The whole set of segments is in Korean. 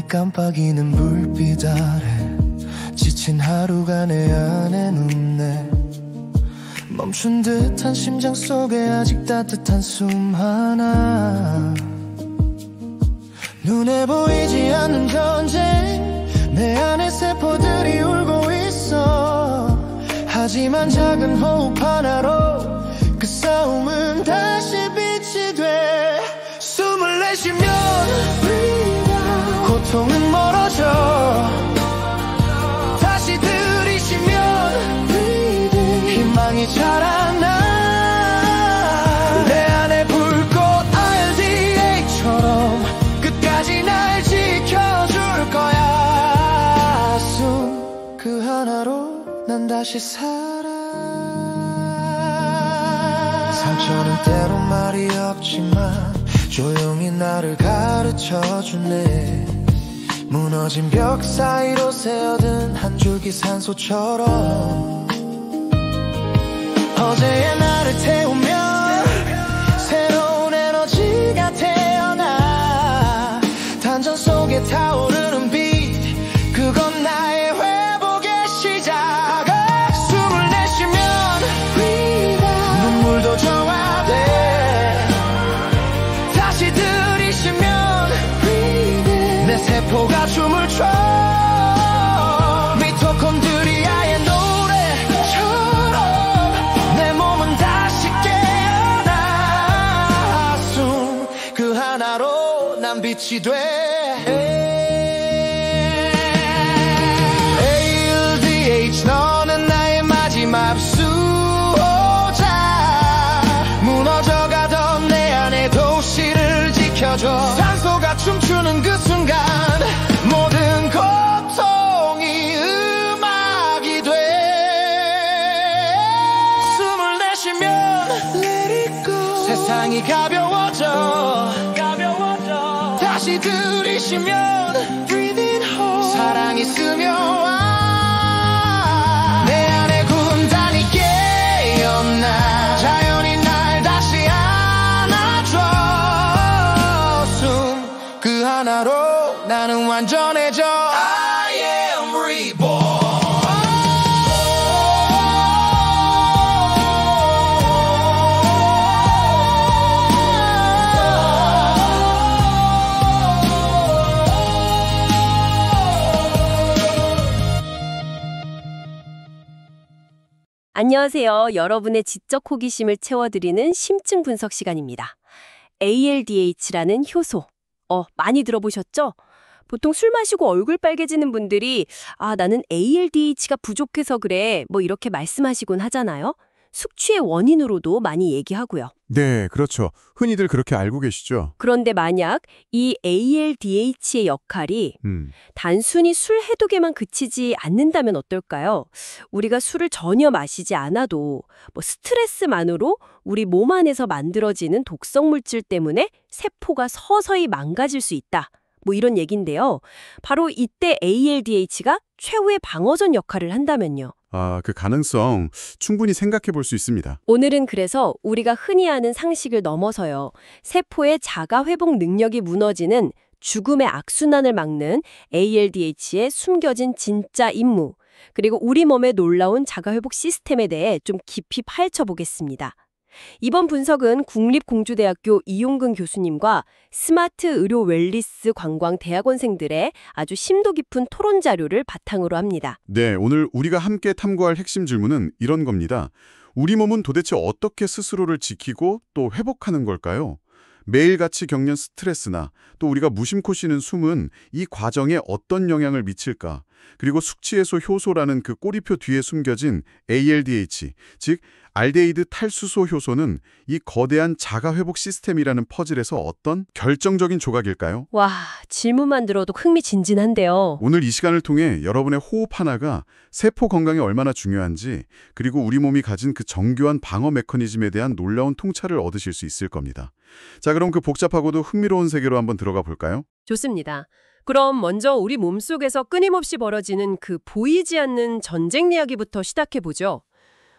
조용히 깜빡이는 불빛 아래 지친 하루가 내 안에 눕네. 멈춘 듯한 심장 속에 아직 따뜻한 숨 하나. 눈에 보이지 않는 전쟁, 내 안에 세포들이 울고 있어. 하지만 작은 호흡 하나로 그 싸움은 다시 빛이 돼. 숨을 내쉬면 고통은 멀어져. 다시 들이쉬면 희망이 자라나. 내 안에 불꽃 RDA처럼 끝까지 날 지켜줄 거야. 숨 그 하나로 난 다시 살아. 상처는 때로 말이 없지만 조용히 나를 가르쳐주네. 무너진 벽 사이로 새어든 한 줄기 산소처럼 어제의 나를 태우면 새로운 에너지가 태어나. 단전 속에 타오르는 빛, 그건 나의 회복의 시작. 숨을 내쉬면 눈물도 정화돼. 다시 들이쉬면 내 세포가 춤을 춰. 미토콘드리아의 노래처럼 내 몸은 다시 깨어나. 숨 그 하나로 난 빛이 돼. ALDH 너는 나의 마지막 수호자. 무너져가던 내 안의 도시를 지켜줘. 산소가 춤추는 그 순간 모든 고통이 음악이 돼. 숨을 내쉬면 Let it go. 세상이 가벼워져. 다시 들이쉬면 Breathe it whole. 사랑이 스며와. 내 안에 군단이 깨어나. 자연이 날 다시 안아줘. 숨 그 하나로 나는 완전해져. I am reborn. 안녕하세요. 여러분의 지적 호기심을 채워드리는 심층 분석 시간입니다. ALDH라는 효소. 많이 들어보셨죠? 보통 술 마시고 얼굴 빨개지는 분들이 나는 ALDH가 부족해서 그래 뭐 이렇게 말씀하시곤 하잖아요. 숙취의 원인으로도 많이 얘기하고요. 네, 그렇죠. 흔히들 그렇게 알고 계시죠? 그런데 만약 이 ALDH의 역할이 단순히 술 해독에만 그치지 않는다면 어떨까요? 우리가 술을 전혀 마시지 않아도 스트레스만으로 우리 몸 안에서 만들어지는 독성 물질 때문에 세포가 서서히 망가질 수 있다. 이런 얘긴데요. 바로 이때 ALDH가 최후의 방어전 역할을 한다면요. 그 가능성 충분히 생각해 볼 수 있습니다. 오늘은 그래서 우리가 흔히 아는 상식을 넘어서요. 세포의 자가 회복 능력이 무너지는 죽음의 악순환을 막는 ALDH의 숨겨진 진짜 임무, 그리고 우리 몸의 놀라운 자가 회복 시스템에 대해 좀 깊이 파헤쳐 보겠습니다. 이번 분석은 국립공주대학교 이용근 교수님과 스마트 의료 웰리스 관광 대학원생들의 아주 심도 깊은 토론 자료를 바탕으로 합니다. 네, 오늘 우리가 함께 탐구할 핵심 질문은 이런 겁니다. 우리 몸은 도대체 어떻게 스스로를 지키고 또 회복하는 걸까요? 매일같이 겪는 스트레스나 또 우리가 무심코 쉬는 숨은 이 과정에 어떤 영향을 미칠까? 그리고 숙취해소 효소라는 그 꼬리표 뒤에 숨겨진 ALDH, 즉 알데히드 탈수소 효소는 이 거대한 자가회복 시스템이라는 퍼즐에서 어떤 결정적인 조각일까요? 와, 질문만 들어도 흥미진진한데요. 오늘 이 시간을 통해 여러분의 호흡 하나가 세포 건강에 얼마나 중요한지, 그리고 우리 몸이 가진 그 정교한 방어 메커니즘에 대한 놀라운 통찰을 얻으실 수 있을 겁니다. 자, 그럼 그 복잡하고도 흥미로운 세계로 한번 들어가 볼까요? 좋습니다. 그럼 먼저 우리 몸속에서 끊임없이 벌어지는 그 보이지 않는 전쟁 이야기부터 시작해보죠.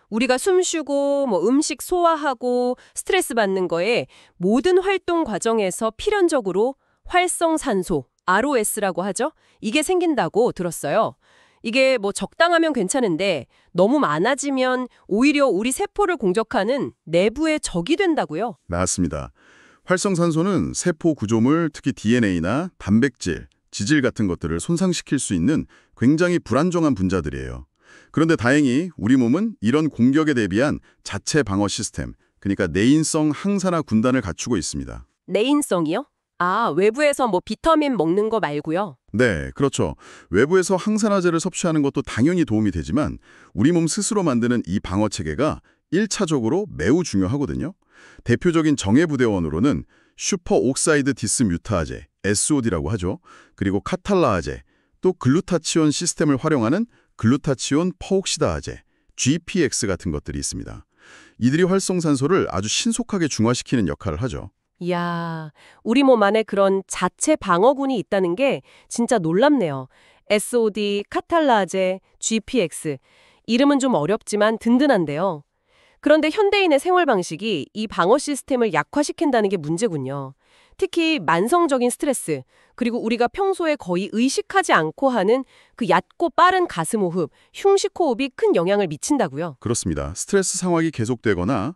우리가 숨쉬고 음식 소화하고 스트레스 받는 거에 모든 활동 과정에서 필연적으로 활성산소, ROS라고 하죠. 이게 생긴다고 들었어요. 이게 뭐 적당하면 괜찮은데 너무 많아지면 오히려 우리 세포를 공격하는 내부의 적이 된다고요. 맞습니다. 활성산소는 세포 구조물, 특히 DNA나 단백질, 지질 같은 것들을 손상시킬 수 있는 굉장히 불안정한 분자들이에요. 그런데 다행히 우리 몸은 이런 공격에 대비한 자체 방어 시스템, 그러니까 내인성 항산화 군단을 갖추고 있습니다. 내인성이요? 아, 외부에서 뭐 비타민 먹는 거 말고요. 네, 그렇죠. 외부에서 항산화제를 섭취하는 것도 당연히 도움이 되지만 우리 몸 스스로 만드는 이 방어 체계가 1차적으로 매우 중요하거든요. 대표적인 정예부대원으로는 슈퍼옥사이드 디스뮤타아제, SOD라고 하죠. 그리고 카탈라아제, 또 글루타치온 시스템을 활용하는 글루타치온 퍼옥시다아제, GPX 같은 것들이 있습니다. 이들이 활성산소를 아주 신속하게 중화시키는 역할을 하죠. 이야, 우리 몸 안에 그런 자체 방어군이 있다는 게 진짜 놀랍네요. SOD, 카탈라제, GPX. 이름은 좀 어렵지만 든든한데요. 그런데 현대인의 생활 방식이 이 방어 시스템을 약화시킨다는 게 문제군요. 특히 만성적인 스트레스, 그리고 우리가 평소에 거의 의식하지 않고 하는 그 얕고 빠른 가슴 호흡, 흉식 호흡이 큰 영향을 미친다고요. 그렇습니다. 스트레스 상황이 계속되거나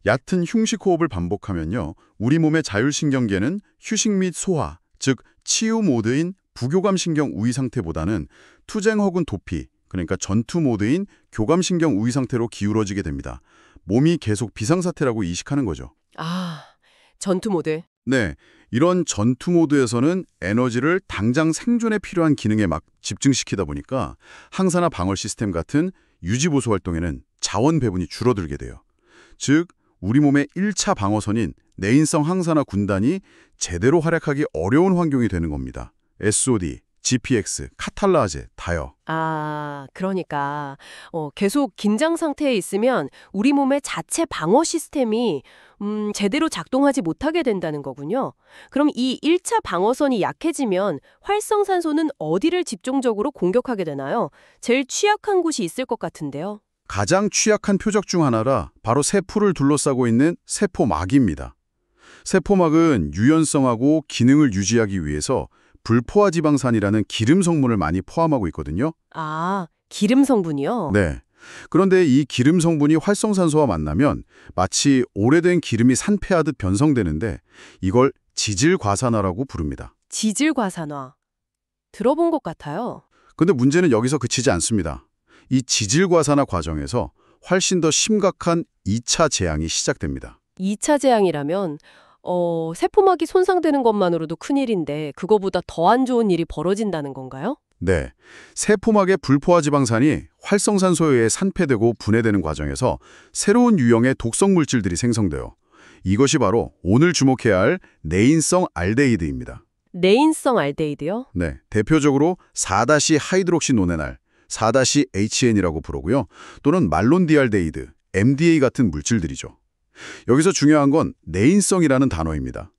얕은 흉식 호흡을 반복하면요. 우리 몸의 자율신경계는 휴식 및 소화, 즉 치유 모드인 부교감신경 우위 상태보다는 투쟁 혹은 도피, 그러니까 전투 모드인 교감신경 우위 상태로 기울어지게 됩니다. 몸이 계속 비상사태라고 인식하는 거죠. 아, 전투 모드. 네, 이런 전투 모드에서는 에너지를 당장 생존에 필요한 기능에 막 집중시키다 보니까 항산화 방어 시스템 같은 유지보수 활동에는 자원 배분이 줄어들게 돼요. 즉, 우리 몸의 1차 방어선인 내인성 항산화 군단이 제대로 활약하기 어려운 환경이 되는 겁니다. SOD, GPX, 카탈라제 다요. 아, 그러니까 계속 긴장 상태에 있으면 우리 몸의 자체 방어 시스템이 제대로 작동하지 못하게 된다는 거군요. 그럼 이 1차 방어선이 약해지면 활성산소는 어디를 집중적으로 공격하게 되나요? 제일 취약한 곳이 있을 것 같은데요. 가장 취약한 표적 중 하나라 바로 세포를 둘러싸고 있는 세포막입니다. 세포막은 유연성하고 기능을 유지하기 위해서 불포화지방산이라는 기름 성분을 많이 포함하고 있거든요. 아, 기름 성분이요? 네. 그런데 이 기름 성분이 활성산소와 만나면 마치 오래된 기름이 산패하듯 변성되는데 이걸 지질과산화라고 부릅니다. 지질과산화. 들어본 것 같아요. 근데 문제는 여기서 그치지 않습니다. 이 지질과산화 과정에서 훨씬 더 심각한 2차 재앙이 시작됩니다. 2차 재앙이라면 세포막이 손상되는 것만으로도 큰일인데 그거보다 더 안 좋은 일이 벌어진다는 건가요? 네. 세포막의 불포화지방산이 활성산소에 의해 산패되고 분해되는 과정에서 새로운 유형의 독성 물질들이 생성돼요. 이것이 바로 오늘 주목해야 할 내인성 알데히드입니다. 내인성 알데히드요? 네. 대표적으로 4-하이드록시노네날, 4-HN이라고 부르고요. 또는 말론디알데히드, MDA 같은 물질들이죠. 여기서 중요한 건 내인성이라는 단어입니다.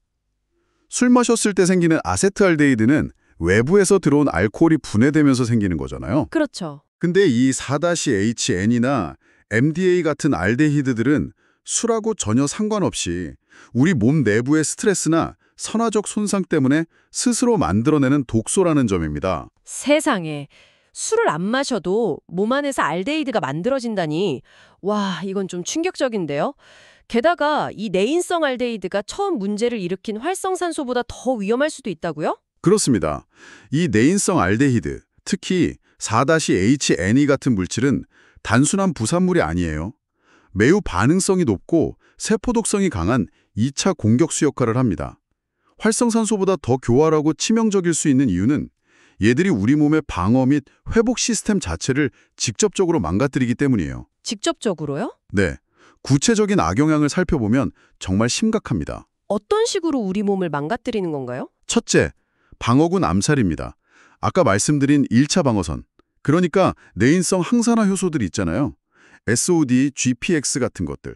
술 마셨을 때 생기는 아세트알데히드는 외부에서 들어온 알코올이 분해되면서 생기는 거잖아요. 그렇죠. 근데 이 4-HN이나 MDA 같은 알데히드들은 술하고 전혀 상관없이 우리 몸 내부의 스트레스나 선화적 손상 때문에 스스로 만들어내는 독소라는 점입니다. 세상에. 술을 안 마셔도 몸 안에서 알데히드가 만들어진다니. 와, 이건 좀 충격적인데요. 게다가 이 내인성 알데히드가 처음 문제를 일으킨 활성산소보다 더 위험할 수도 있다고요? 그렇습니다. 이 내인성 알데히드, 특히 4-HNE 같은 물질은 단순한 부산물이 아니에요. 매우 반응성이 높고 세포독성이 강한 2차 공격수 역할을 합니다. 활성산소보다 더 교활하고 치명적일 수 있는 이유는 얘들이 우리 몸의 방어 및 회복 시스템 자체를 직접적으로 망가뜨리기 때문이에요. 직접적으로요? 네. 구체적인 악영향을 살펴보면 정말 심각합니다. 어떤 식으로 우리 몸을 망가뜨리는 건가요? 첫째, 방어군 암살입니다. 아까 말씀드린 1차 방어선, 그러니까 내인성 항산화 효소들이 있잖아요. SOD, GPX 같은 것들.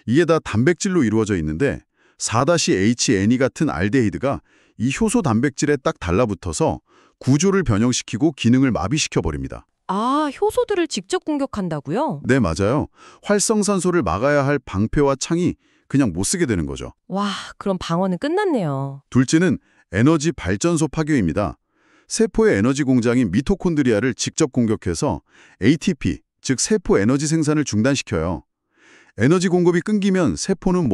이게 다 단백질로 이루어져 있는데 4-HNE 같은 알데히드가 이 효소 단백질에 딱 달라붙어서 구조를 변형시키고 기능을 마비시켜버립니다. 아, 효소들을 직접 공격한다고요? 네, 맞아요. 활성산소를 막아야 할 방패와 창이 그냥 못 쓰게 되는 거죠. 와, 그럼 방어는 끝났네요. 둘째는 에너지 발전소 파괴입니다. 세포의 에너지 공장인 미토콘드리아를 직접 공격해서 ATP, 즉 세포 에너지 생산을 중단시켜요. 에너지 공급이 끊기면 세포는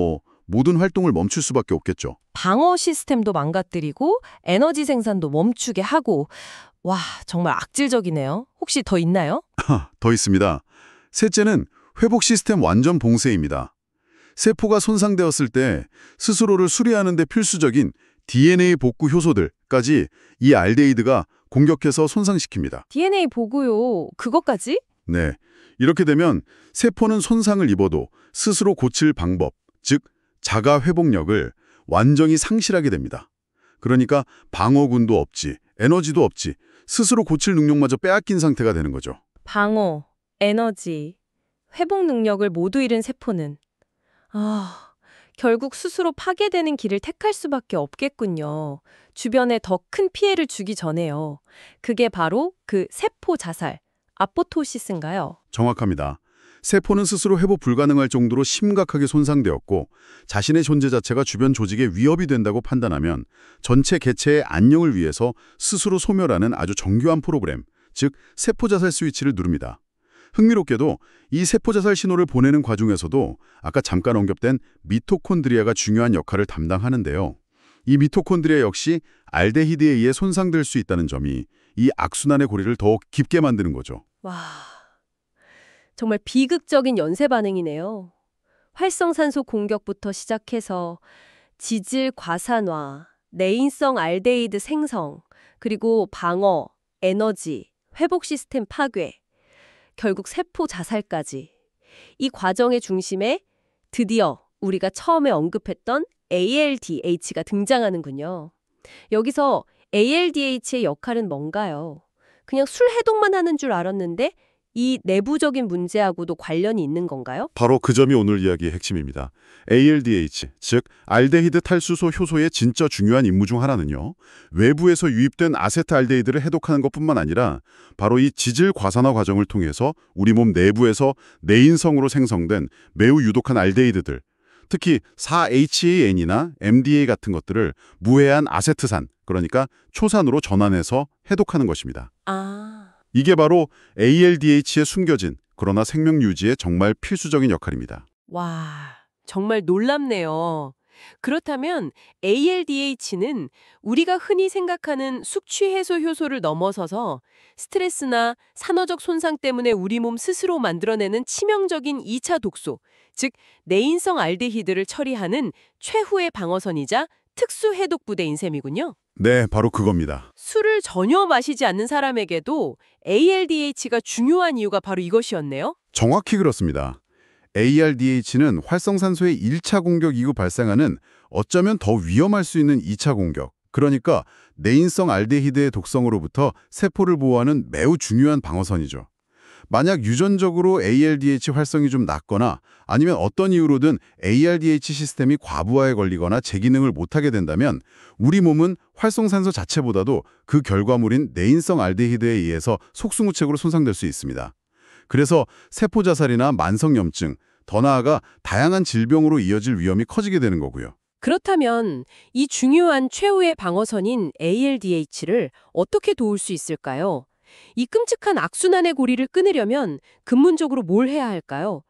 모든 활동을 멈출 수밖에 없겠죠. 방어 시스템도 망가뜨리고 에너지 생산도 멈추게 하고 와, 정말 악질적이네요. 혹시 더 있나요? 더 있습니다. 셋째는 회복 시스템 완전 봉쇄입니다. 세포가 손상되었을 때 스스로를 수리하는 데 필수적인 DNA 복구 효소들까지 이 알데히드가 공격해서 손상시킵니다. DNA 보고요. 그것까지? 네. 이렇게 되면 세포는 손상을 입어도 스스로 고칠 방법, 즉 자가 회복력을 완전히 상실하게 됩니다. 그러니까 방어군도 없지, 에너지도 없지, 스스로 고칠 능력마저 빼앗긴 상태가 되는 거죠. 방어, 에너지, 회복 능력을 모두 잃은 세포는 결국 스스로 파괴되는 길을 택할 수밖에 없겠군요. 주변에 더 큰 피해를 주기 전에요. 그게 바로 그 세포 자살, 아포토시스인가요? 정확합니다. 세포는 스스로 회복 불가능할 정도로 심각하게 손상되었고 자신의 존재 자체가 주변 조직에 위협이 된다고 판단하면 전체 개체의 안녕을 위해서 스스로 소멸하는 아주 정교한 프로그램, 즉 세포 자살 스위치를 누릅니다. 흥미롭게도 이 세포 자살 신호를 보내는 과정에서도 아까 잠깐 언급된 미토콘드리아가 중요한 역할을 담당하는데요. 이 미토콘드리아 역시 알데히드에 의해 손상될 수 있다는 점이 이 악순환의 고리를 더욱 깊게 만드는 거죠. 와, 정말 비극적인 연쇄 반응이네요. 활성산소 공격부터 시작해서 지질 과산화, 내인성 알데히드 생성, 그리고 방어, 에너지, 회복 시스템 파괴, 결국 세포 자살까지. 이 과정의 중심에 드디어 우리가 처음에 언급했던 ALDH가 등장하는군요. 여기서 ALDH의 역할은 뭔가요? 그냥 술 해독만 하는 줄 알았는데 이 내부적인 문제하고도 관련이 있는 건가요? 바로 그 점이 오늘 이야기의 핵심입니다. ALDH, 즉 알데히드 탈수소 효소의 진짜 중요한 임무 중 하나는요. 외부에서 유입된 아세트알데히드를 해독하는 것뿐만 아니라 바로 이 지질 과산화 과정을 통해서 우리 몸 내부에서 내인성으로 생성된 매우 유독한 알데히드들, 특히 4-HAN이나 MDA 같은 것들을 무해한 아세트산, 그러니까 초산으로 전환해서 해독하는 것입니다. 이게 바로 ALDH에 숨겨진 그러나 생명 유지에 정말 필수적인 역할입니다. 와, 정말 놀랍네요. 그렇다면 ALDH는 우리가 흔히 생각하는 숙취 해소 효소를 넘어서서 스트레스나 산화적 손상 때문에 우리 몸 스스로 만들어내는 치명적인 2차 독소, 즉 내인성 알데히드를 처리하는 최후의 방어선이자 특수 해독 부대인 셈이군요. 네, 바로 그겁니다. 술을 전혀 마시지 않는 사람에게도 ALDH가 중요한 이유가 바로 이것이었네요. 정확히 그렇습니다. ALDH는 활성산소의 1차 공격 이후 발생하는 어쩌면 더 위험할 수 있는 2차 공격, 그러니까 내인성 알데히드의 독성으로부터 세포를 보호하는 매우 중요한 방어선이죠. 만약 유전적으로 ALDH 활성이 좀 낮거나 아니면 어떤 이유로든 ALDH 시스템이 과부하에 걸리거나 재기능을 못하게 된다면 우리 몸은 활성산소 자체보다도 그 결과물인 내인성 알데히드에 의해서 속수무책으로 손상될 수 있습니다. 그래서 세포 자살이나 만성염증, 더 나아가 다양한 질병으로 이어질 위험이 커지게 되는 거고요. 그렇다면 이 중요한 최후의 방어선인 ALDH를 어떻게 도울 수 있을까요? 이 끔찍한 악순환의 고리를 끊으려면 근본적으로 뭘 해야 할까요?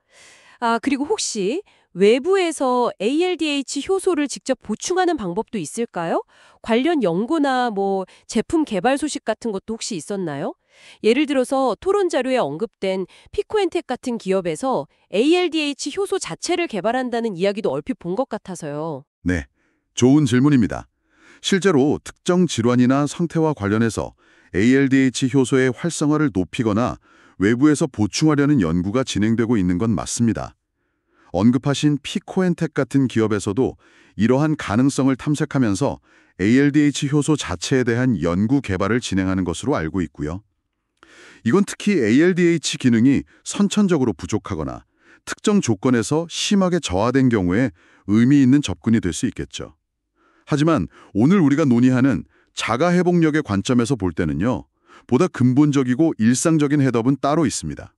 그리고 혹시 외부에서 ALDH 효소를 직접 보충하는 방법도 있을까요? 관련 연구나 제품 개발 소식 같은 것도 혹시 있었나요? 예를 들어서 토론 자료에 언급된 피코엔텍 같은 기업에서 ALDH 효소 자체를 개발한다는 이야기도 얼핏 본 것 같아서요. 네, 좋은 질문입니다. 실제로 특정 질환이나 상태와 관련해서 ALDH 효소의 활성화를 높이거나 외부에서 보충하려는 연구가 진행되고 있는 건 맞습니다. 언급하신 피코엔텍 같은 기업에서도 이러한 가능성을 탐색하면서 ALDH 효소 자체에 대한 연구 개발을 진행하는 것으로 알고 있고요. 이건 특히 ALDH 기능이 선천적으로 부족하거나 특정 조건에서 심하게 저하된 경우에 의미 있는 접근이 될 수 있겠죠. 하지만 오늘 우리가 논의하는 자가 회복력의 관점에서 볼 때는요, 보다 근본적이고 일상적인 해답은 따로 있습니다.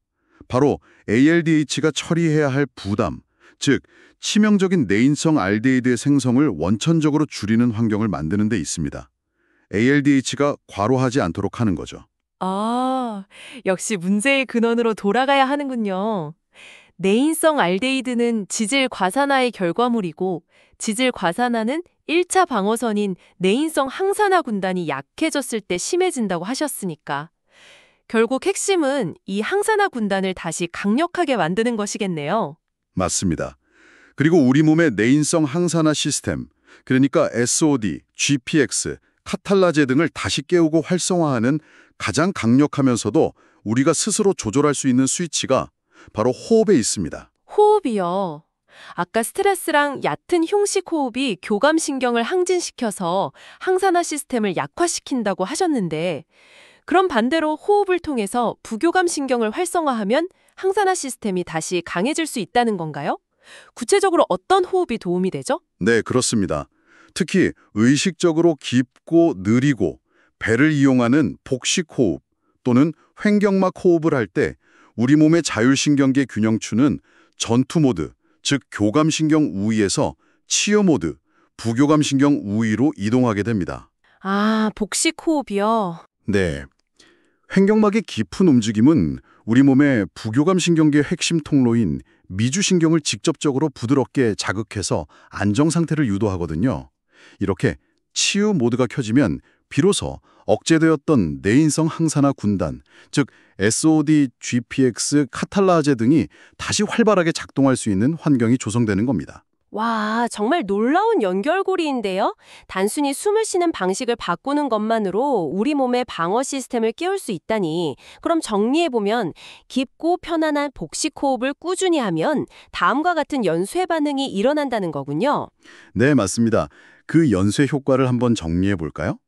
바로 ALDH가 처리해야 할 부담, 즉 치명적인 내인성 알데히드의 생성을 원천적으로 줄이는 환경을 만드는 데 있습니다. ALDH가 과로하지 않도록 하는 거죠. 아, 역시 문제의 근원으로 돌아가야 하는군요. 내인성 알데히드는 지질 과산화의 결과물이고 지질 과산화는 1차 방어선인 내인성 항산화 군단이 약해졌을 때 심해진다고 하셨으니까. 결국 핵심은 이 항산화 군단을 다시 강력하게 만드는 것이겠네요. 맞습니다. 그리고 우리 몸의 내인성 항산화 시스템, 그러니까 SOD, GPX, 카탈라제 등을 다시 깨우고 활성화하는 가장 강력하면서도 우리가 스스로 조절할 수 있는 스위치가 바로 호흡에 있습니다. 호흡이요. 아까 스트레스랑 얕은 흉식 호흡이 교감신경을 항진시켜서 항산화 시스템을 약화시킨다고 하셨는데 그럼 반대로 호흡을 통해서 부교감신경을 활성화하면 항산화 시스템이 다시 강해질 수 있다는 건가요? 구체적으로 어떤 호흡이 도움이 되죠? 네, 그렇습니다. 특히 의식적으로 깊고 느리고 배를 이용하는 복식 호흡 또는 횡격막 호흡을 할 때 우리 몸의 자율신경계 균형추는 전투 모드, 즉 교감신경 우위에서 치유 모드, 부교감신경 우위로 이동하게 됩니다. 아, 복식 호흡이요. 네. 횡격막의 깊은 움직임은 우리 몸의 부교감신경계의 핵심 통로인 미주신경을 직접적으로 부드럽게 자극해서 안정 상태를 유도하거든요. 이렇게 치유 모드가 켜지면 비로소 억제되었던 내인성 항산화 군단, 즉 SOD, GPX, 카탈라제 등이 다시 활발하게 작동할 수 있는 환경이 조성되는 겁니다. 와, 정말 놀라운 연결고리인데요. 단순히 숨을 쉬는 방식을 바꾸는 것만으로 우리 몸의 방어 시스템을 깨울 수 있다니. 그럼 정리해보면 깊고 편안한 복식 호흡을 꾸준히 하면 다음과 같은 연쇄 반응이 일어난다는 거군요. 네, 맞습니다. 그 연쇄 효과를 한번 정리해 볼까요?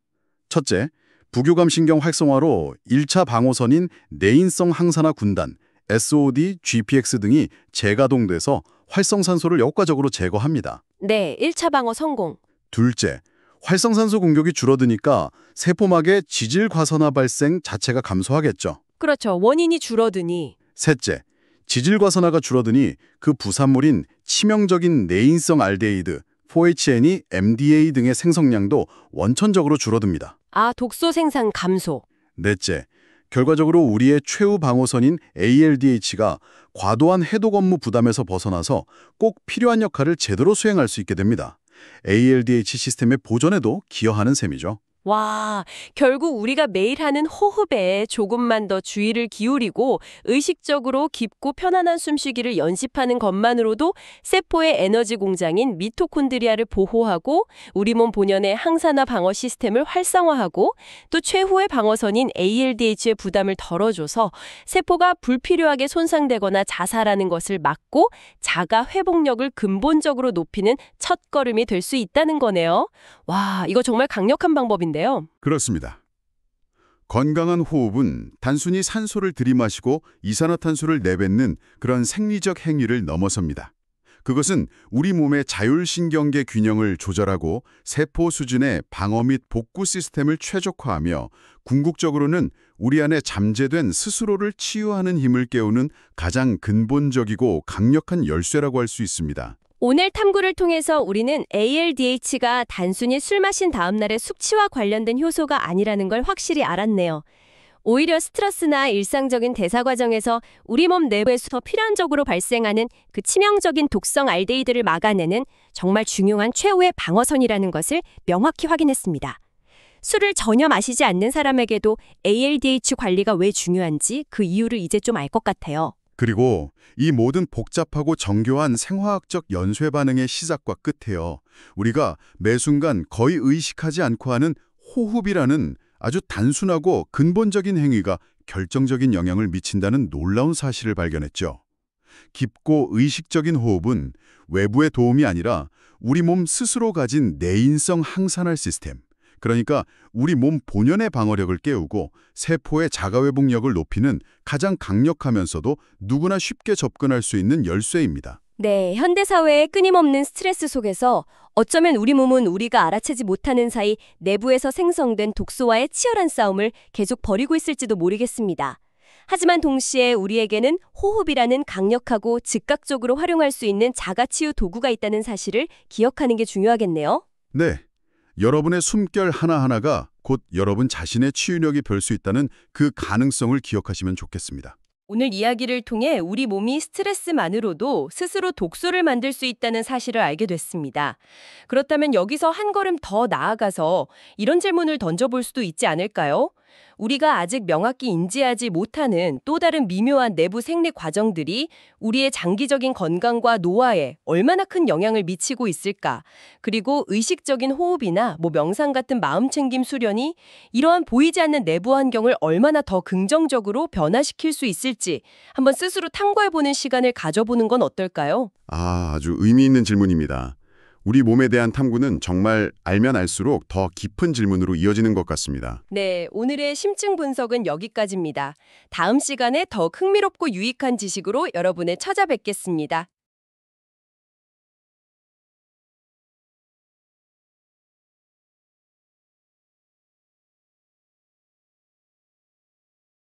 첫째, 부교감신경 활성화로 1차 방어선인 내인성 항산화 군단, SOD, GPX 등이 재가동돼서 활성산소를 효과적으로 제거합니다. 네, 1차 방어 성공. 둘째, 활성산소 공격이 줄어드니까 세포막의 지질 과산화 발생 자체가 감소하겠죠. 그렇죠. 원인이 줄어드니. 셋째, 지질 과산화가 줄어드니 그 부산물인 치명적인 내인성 알데히드, 4HN이 MDA 등의 생성량도 원천적으로 줄어듭니다. 아, 독소 생산 감소. 넷째, 결과적으로 우리의 최후 방어선인 ALDH가 과도한 해독 업무 부담에서 벗어나서 꼭 필요한 역할을 제대로 수행할 수 있게 됩니다. ALDH 시스템의 보존에도 기여하는 셈이죠. 와, 결국 우리가 매일 하는 호흡에 조금만 더 주의를 기울이고 의식적으로 깊고 편안한 숨쉬기를 연습하는 것만으로도 세포의 에너지 공장인 미토콘드리아를 보호하고 우리 몸 본연의 항산화 방어 시스템을 활성화하고 또 최후의 방어선인 ALDH의 부담을 덜어줘서 세포가 불필요하게 손상되거나 자살하는 것을 막고 자가 회복력을 근본적으로 높이는 첫걸음이 될 수 있다는 거네요. 와, 이거 정말 강력한 방법인데요. 그렇습니다. 건강한 호흡은 단순히 산소를 들이마시고 이산화탄소를 내뱉는 그런 생리적 행위를 넘어섭니다. 그것은 우리 몸의 자율신경계 균형을 조절하고 세포 수준의 방어 및 복구 시스템을 최적화하며 궁극적으로는 우리 안에 잠재된 스스로를 치유하는 힘을 깨우는 가장 근본적이고 강력한 열쇠라고 할 수 있습니다. 오늘 탐구를 통해서 우리는 ALDH가 단순히 술 마신 다음 날의 숙취와 관련된 효소가 아니라는 걸 확실히 알았네요. 오히려 스트레스나 일상적인 대사 과정에서 우리 몸 내부에서 필연적으로 발생하는 그 치명적인 독성 알데히드를 막아내는 정말 중요한 최후의 방어선이라는 것을 명확히 확인했습니다. 술을 전혀 마시지 않는 사람에게도 ALDH 관리가 왜 중요한지 그 이유를 이제 좀 알 것 같아요. 그리고 이 모든 복잡하고 정교한 생화학적 연쇄 반응의 시작과 끝에요. 우리가 매 순간 거의 의식하지 않고 하는 호흡이라는 아주 단순하고 근본적인 행위가 결정적인 영향을 미친다는 놀라운 사실을 발견했죠. 깊고 의식적인 호흡은 외부의 도움이 아니라 우리 몸 스스로 가진 내인성 항산화 시스템, 그러니까 우리 몸 본연의 방어력을 깨우고 세포의 자가회복력을 높이는 가장 강력하면서도 누구나 쉽게 접근할 수 있는 열쇠입니다. 네, 현대사회의 끊임없는 스트레스 속에서 어쩌면 우리 몸은 우리가 알아채지 못하는 사이 내부에서 생성된 독소와의 치열한 싸움을 계속 벌이고 있을지도 모르겠습니다. 하지만 동시에 우리에게는 호흡이라는 강력하고 즉각적으로 활용할 수 있는 자가치유 도구가 있다는 사실을 기억하는 게 중요하겠네요. 네, 여러분의 숨결 하나하나가 곧 여러분 자신의 치유력이 별 수 있다는 그 가능성을 기억하시면 좋겠습니다. 오늘 이야기를 통해 우리 몸이 스트레스만으로도 스스로 독소를 만들 수 있다는 사실을 알게 됐습니다. 그렇다면 여기서 한 걸음 더 나아가서 이런 질문을 던져볼 수도 있지 않을까요? 우리가 아직 명확히 인지하지 못하는 또 다른 미묘한 내부 생리 과정들이 우리의 장기적인 건강과 노화에 얼마나 큰 영향을 미치고 있을까? 그리고 의식적인 호흡이나 명상 같은 마음챙김 수련이 이러한 보이지 않는 내부 환경을 얼마나 더 긍정적으로 변화시킬 수 있을지 한번 스스로 탐구해보는 시간을 가져보는 건 어떨까요? 아주 의미 있는 질문입니다. 우리 몸에 대한 탐구는 정말 알면 알수록 더 깊은 질문으로 이어지는 것 같습니다. 네, 오늘의 심층 분석은 여기까지입니다. 다음 시간에 더 흥미롭고 유익한 지식으로 여러분을 찾아뵙겠습니다.